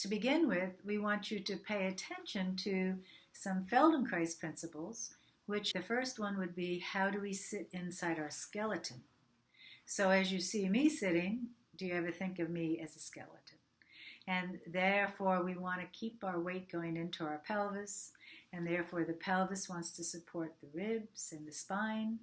to begin with, we want you to pay attention to some Feldenkrais principles, which the first one would be, how do we sit inside our skeleton? So as you see me sitting, do you ever think of me as a skeleton? And therefore, we want to keep our weight going into our pelvis, and therefore the pelvis wants to support the ribs and the spine,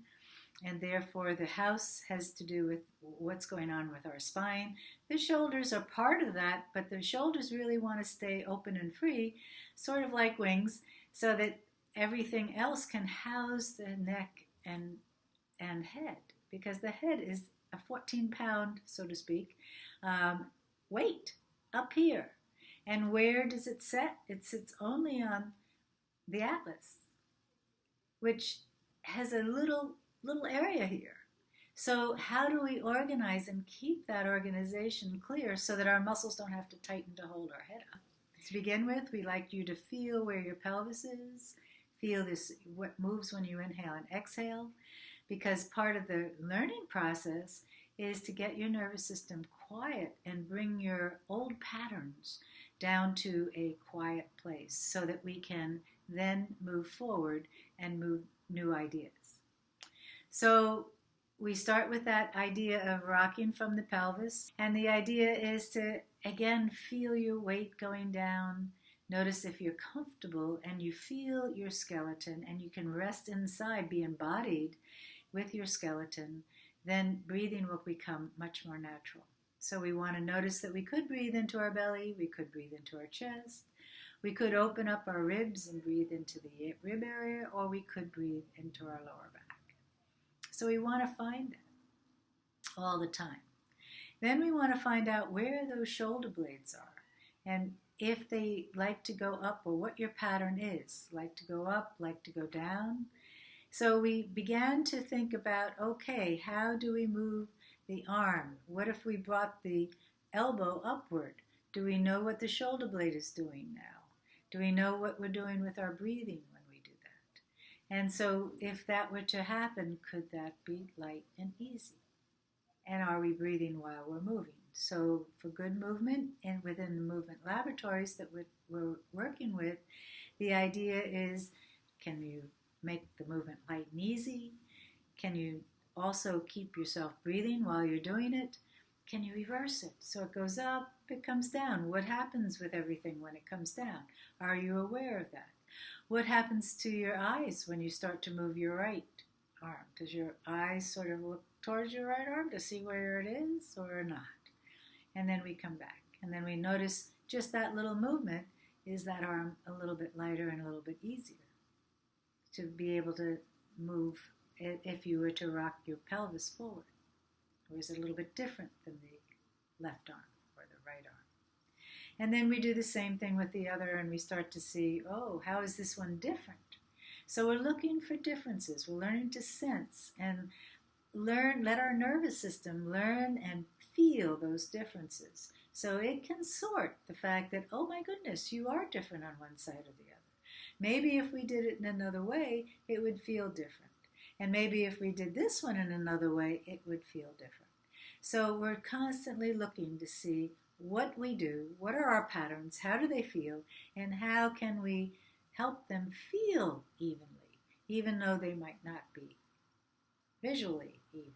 and therefore the house has to do with what's going on with our spine. The shoulders are part of that, but the shoulders really want to stay open and free, sort of like wings, so that everything else can house the neck and head, because the head is a 14-pound, so to speak, weight up here. And where does it sit? It sits only on the atlas, which has a little area here. So how do we organize and keep that organization clear so that our muscles don't have to tighten to hold our head up? To begin with, we like you to feel where your pelvis is, feel this, what moves when you inhale and exhale, because part of the learning process is to get your nervous system quiet and bring your old patterns down to a quiet place so that we can then move forward and move new ideas. So we start with that idea of rocking from the pelvis, and the idea is to, again, feel your weight going down. Notice if you're comfortable and you feel your skeleton and you can rest inside, be embodied with your skeleton, then breathing will become much more natural. So we want to notice that we could breathe into our belly, we could breathe into our chest, we could open up our ribs and breathe into the rib area, or we could breathe into our lower back. So we want to find that all the time. Then we want to find out where those shoulder blades are, and if they like to go up, or what your pattern is, like to go up, like to go down. So we began to think about, okay, how do we move the arm? What if we brought the elbow upward? Do we know what the shoulder blade is doing now? Do we know what we're doing with our breathing when we do that? And so if that were to happen, could that be light and easy? And are we breathing while we're moving? So for good movement, and within the movement laboratories that we're working with, the idea is, can you make the movement light and easy? Can you also keep yourself breathing while you're doing it? Can you reverse it? So it goes up, it comes down. What happens with everything when it comes down? Are you aware of that? What happens to your eyes when you start to move your right arm? Does your eyes sort of look towards your right arm to see where it is or not? And then we come back. And then we notice just that little movement, is that arm a little bit lighter and a little bit easier to be able to move if you were to rock your pelvis forward? Or is it a little bit different than the left arm or the right arm? And then we do the same thing with the other, and we start to see, oh, how is this one different? So we're looking for differences. We're learning to sense and let our nervous system learn and feel those differences. So it can sort the fact that, oh my goodness, you are different on one side or the other. Maybe if we did it in another way, it would feel different. And maybe if we did this one in another way, it would feel different. So we're constantly looking to see what we do, what are our patterns, how do they feel, and how can we help them feel evenly, even though they might not be visually even.